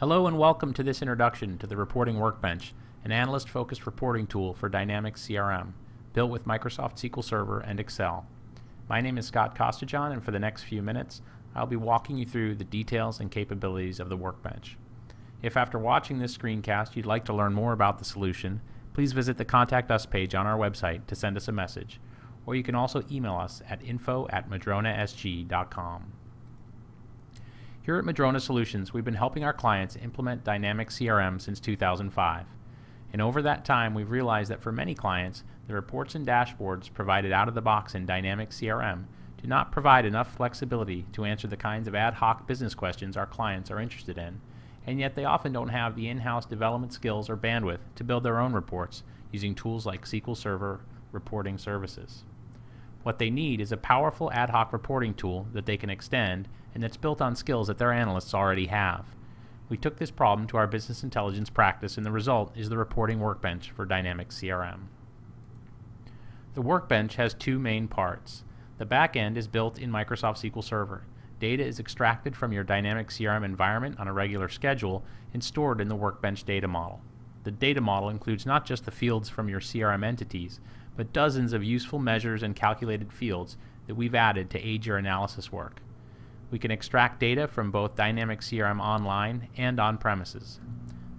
Hello and welcome to this introduction to the Reporting Workbench, an analyst-focused reporting tool for Dynamics CRM, built with Microsoft SQL Server and Excel. My name is Scott Costajohn, and for the next few minutes, I'll be walking you through the details and capabilities of the Workbench. If after watching this screencast you'd like to learn more about the solution, please visit the Contact Us page on our website to send us a message, or you can also email us at info@madronasg.com. Here at Madrona Solutions, we've been helping our clients implement Dynamics CRM since 2005. And over that time, we've realized that for many clients, the reports and dashboards provided out of the box in Dynamics CRM do not provide enough flexibility to answer the kinds of ad hoc business questions our clients are interested in, and yet they often don't have the in-house development skills or bandwidth to build their own reports using tools like SQL Server reporting services. What they need is a powerful ad hoc reporting tool that they can extend and that's built on skills that their analysts already have. We took this problem to our business intelligence practice, and the result is the Reporting Workbench for Dynamics CRM. The Workbench has two main parts. The back end is built in Microsoft SQL Server. Data is extracted from your Dynamics CRM environment on a regular schedule and stored in the Workbench data model. The data model includes not just the fields from your CRM entities, but dozens of useful measures and calculated fields that we've added to aid your analysis work. We can extract data from both Dynamics CRM online and on-premises.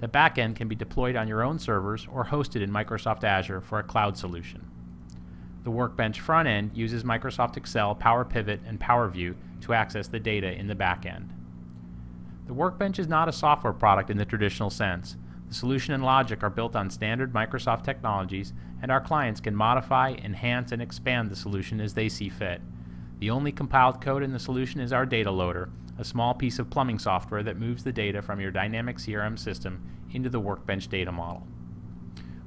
The backend can be deployed on your own servers or hosted in Microsoft Azure for a cloud solution. The Workbench front end uses Microsoft Excel, Power Pivot, and Power View to access the data in the backend. The Workbench is not a software product in the traditional sense. The solution and logic are built on standard Microsoft technologies, and our clients can modify, enhance, and expand the solution as they see fit. The only compiled code in the solution is our data loader, a small piece of plumbing software that moves the data from your Dynamics CRM system into the Workbench data model.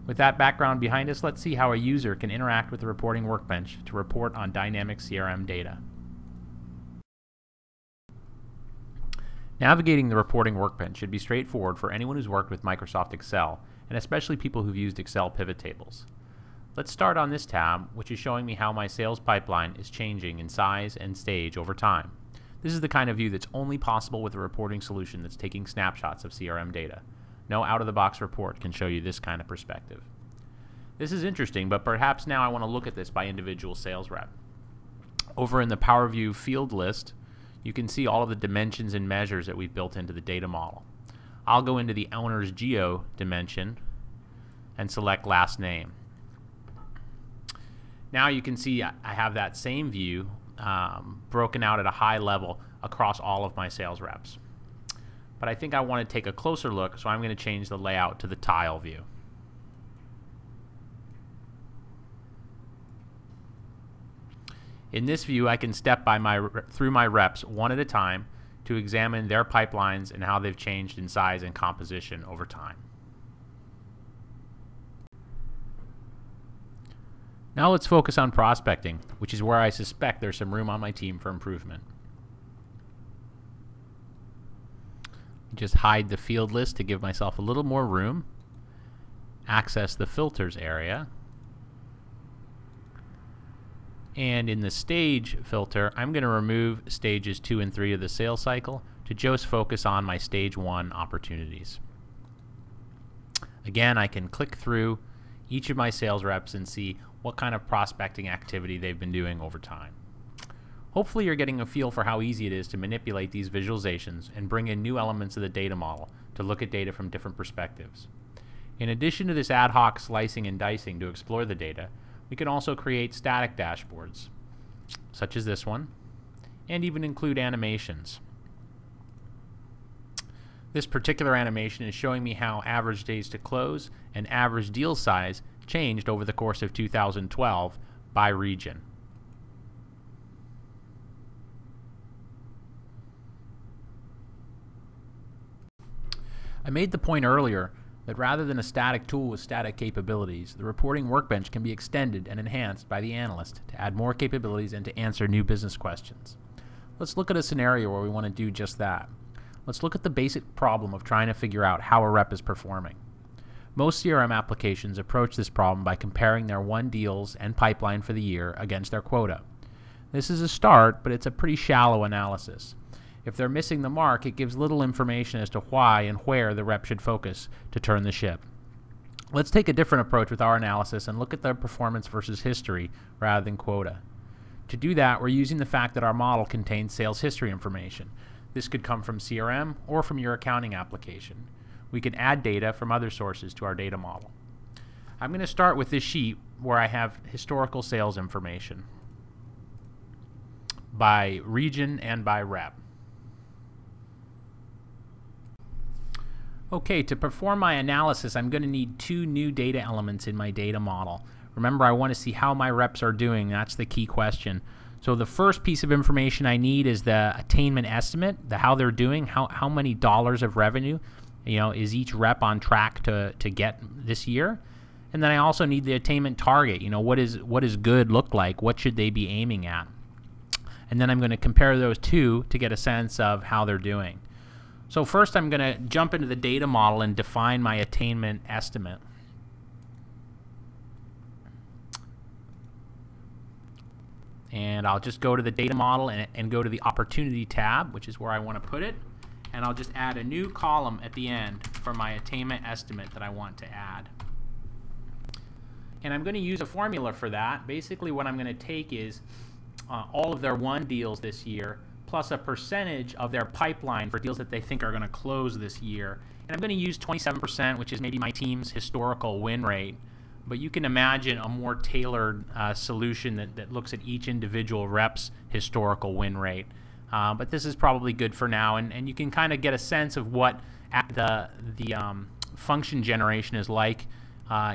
With that background behind us, let's see how a user can interact with the Reporting Workbench to report on Dynamics CRM data. Navigating the Reporting Workbench should be straightforward for anyone who's worked with Microsoft Excel, and especially people who've used Excel pivot tables. Let's start on this tab, which is showing me how my sales pipeline is changing in size and stage over time. This is the kind of view that's only possible with a reporting solution that's taking snapshots of CRM data. No out-of-the-box report can show you this kind of perspective. This is interesting, but perhaps now I want to look at this by individual sales rep. Over in the Power View field list, you can see all of the dimensions and measures that we've built into the data model. I'll go into the owner's geo dimension and select last name. Now you can see I have that same view broken out at a high level across all of my sales reps. But I think I want to take a closer look, so I'm going to change the layout to the tile view. In this view, I can step through my reps one at a time to examine their pipelines and how they've changed in size and composition over time. Now let's focus on prospecting, which is where I suspect there's some room on my team for improvement. Just hide the field list to give myself a little more room. Access the filters area. And in the stage filter, I'm going to remove stages 2 and 3 of the sales cycle to just focus on my stage 1 opportunities. Again, I can click through each of my sales reps and see what kind of prospecting activity they've been doing over time. Hopefully you're getting a feel for how easy it is to manipulate these visualizations and bring in new elements of the data model to look at data from different perspectives. In addition to this ad hoc slicing and dicing to explore the data, we can also create static dashboards, such as this one, and even include animations. This particular animation is showing me how average days to close and average deal size changed over the course of 2012 by region. I made the point earlier that rather than a static tool with static capabilities, the Reporting Workbench can be extended and enhanced by the analyst to add more capabilities and to answer new business questions. Let's look at a scenario where we want to do just that. Let's look at the basic problem of trying to figure out how a rep is performing. Most CRM applications approach this problem by comparing their won deals and pipeline for the year against their quota. This is a start, but it's a pretty shallow analysis. If they're missing the mark, it gives little information as to why and where the rep should focus to turn the ship. Let's take a different approach with our analysis and look at their performance versus history rather than quota. To do that, we're using the fact that our model contains sales history information. This could come from CRM or from your accounting application. We can add data from other sources to our data model. I'm going to start with this sheet where I have historical sales information by region and by rep. Okay, to perform my analysis, I'm going to need two new data elements in my data model. Remember, I want to see how my reps are doing. That's the key question. So the first piece of information I need is the attainment estimate, how they're doing, how many dollars of revenue, is each rep on track to get this year. And then I also need the attainment target. What does good look like? What should they be aiming at? And then I'm going to compare those two to get a sense of how they're doing. So first I'm going to jump into the data model and define my attainment estimate. And I'll just go to the data model and go to the opportunity tab, which is where I want to put it. And I'll just add a new column at the end for my attainment estimate that I want to add. And I'm going to use a formula for that. Basically what I'm going to take is all of their won deals this year plus a percentage of their pipeline for deals that they think are going to close this year. And I'm going to use 27%, which is maybe my team's historical win rate. But you can imagine a more tailored solution that looks at each individual rep's historical win rate. But this is probably good for now, and you can kind of get a sense of what the function generation is like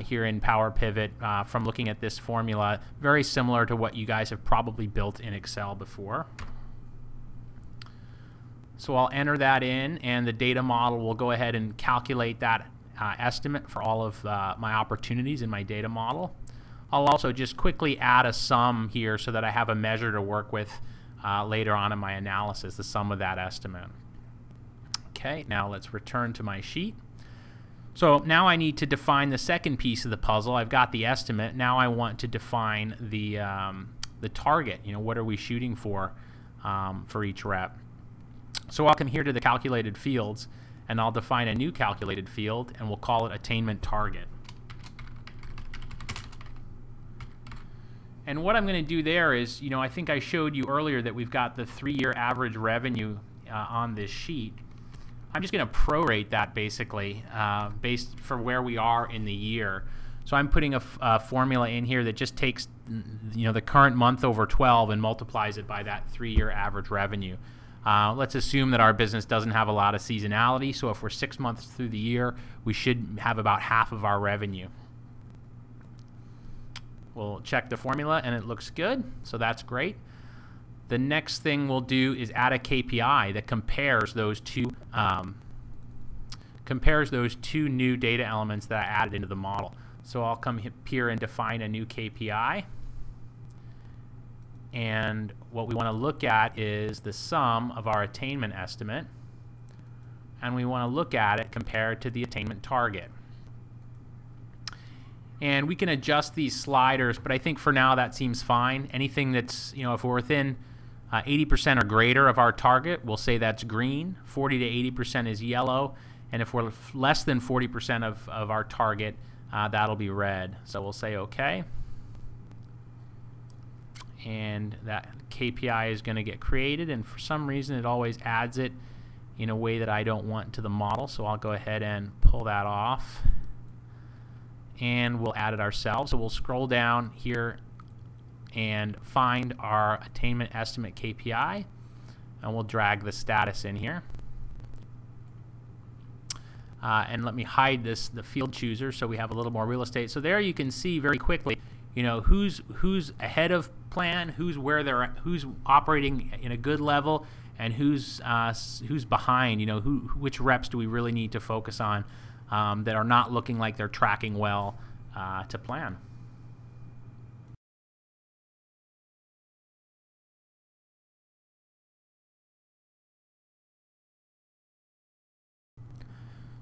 here in Power Pivot from looking at this formula. Very similar to what you guys have probably built in Excel before. So I'll enter that in, and the data model will go ahead and calculate that estimate for all of my opportunities in my data model. I'll also just quickly add a sum here so that I have a measure to work with later on in my analysis, the sum of that estimate. Okay, now let's return to my sheet. So now I need to define the second piece of the puzzle. I've got the estimate. Now I want to define the target. What are we shooting for each rep? So I'll come here to the calculated fields, and I'll define a new calculated field, and we'll call it attainment target. And what I'm going to do there is, I think I showed you earlier that we've got the 3-year average revenue on this sheet. I'm just going to prorate that basically based for where we are in the year. So I'm putting a formula in here that just takes the current month over 12 and multiplies it by that 3-year average revenue. Let's assume that our business doesn't have a lot of seasonality, so if we're 6 months through the year, we should have about half of our revenue. We'll check the formula and it looks good, so that's great. The next thing we'll do is add a KPI that compares those two new data elements that I added into the model. So I'll come here and define a new KPI. And what we want to look at is the sum of our attainment estimate, and we want to look at it compared to the attainment target. And we can adjust these sliders, but I think for now that seems fine. Anything that's, if we're within 80% or greater of our target, we'll say that's green. 40 to 80% is yellow, and if we're less than 40% of our target, that'll be red. So we'll say OK. And that KPI is going to get created, and for some reason it always adds it in a way that I don't want to the model, so I'll go ahead and pull that off, and we'll add it ourselves. So we'll scroll down here and find our attainment estimate KPI, and we'll drag the status in here. And let me hide the field chooser so we have a little more real estate. So there you can see very quickly who's ahead of plan, who's operating in a good level, and who's behind. Which reps do we really need to focus on that are not looking like they're tracking well to plan.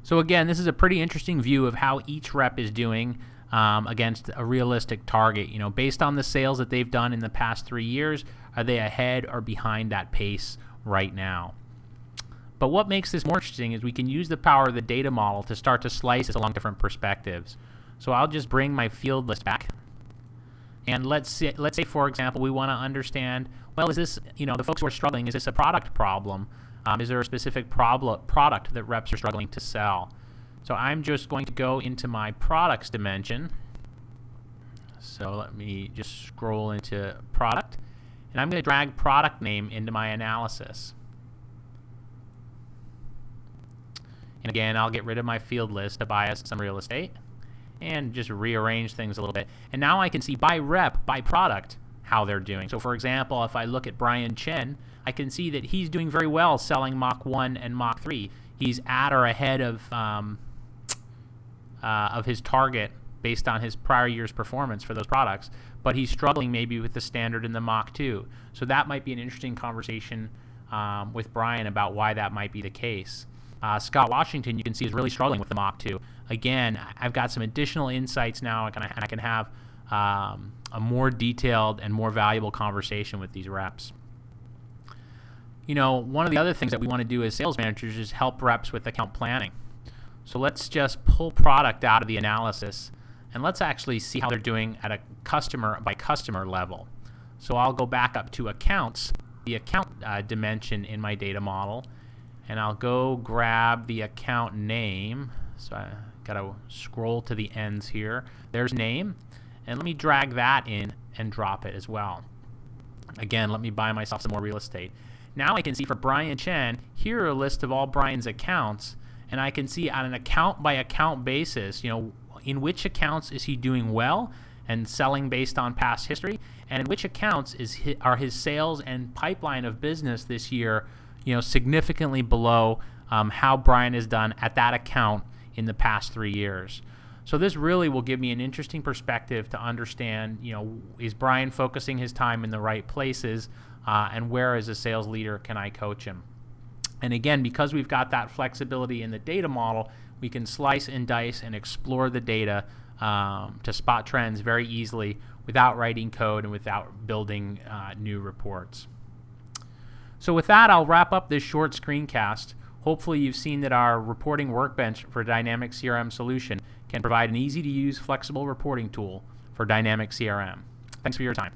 So again, this is a pretty interesting view of how each rep is doing against a realistic target. Based on the sales that they've done in the past 3 years, are they ahead or behind that pace right now? But what makes this more interesting is we can use the power of the data model to start to slice this along different perspectives. So I'll just bring my field list back. And let's say, for example, we want to understand, well, is this, the folks who are struggling, is this a product problem? Is there a specific product that reps are struggling to sell? So I'm just going to go into my products dimension. So let me just scroll into product. And I'm going to drag product name into my analysis. And again, I'll get rid of my field list to buy us some real estate and just rearrange things a little bit. And now I can see by rep, by product, how they're doing. So for example, if I look at Brian Chen, I can see that he's doing very well selling Mach 1 and Mach 3. He's at or ahead of his target based on his prior year's performance for those products, but he's struggling maybe with the standard in the Mach 2. So that might be an interesting conversation with Brian about why that might be the case. Scott Washington, you can see, is really struggling with the Mach 2. Again, I've got some additional insights now, and I can have a more detailed and more valuable conversation with these reps. One of the other things that we want to do as sales managers is help reps with account planning. So let's just pull product out of the analysis, and let's actually see how they're doing at a customer by customer level. So I'll go back up to accounts, the account dimension in my data model, and I'll go grab the account name. So I gotta scroll to the ends here. There's name, and let me drag that in and drop it as well. Again, let me buy myself some more real estate. Now I can see for Brian Chen, here are a list of all Brian's accounts, and I can see on an account by account basis, in which accounts is he doing well and selling based on past history, and in which accounts are his sales and pipeline of business this year significantly below how Brian has done at that account in the past 3 years. So this really will give me an interesting perspective to understand, is Brian focusing his time in the right places, and where as a sales leader can I coach him? And again, because we've got that flexibility in the data model, we can slice and dice and explore the data to spot trends very easily without writing code and without building new reports. So with that, I'll wrap up this short screencast. Hopefully you've seen that our reporting workbench for Dynamics CRM solution can provide an easy-to-use, flexible reporting tool for Dynamics CRM. Thanks for your time.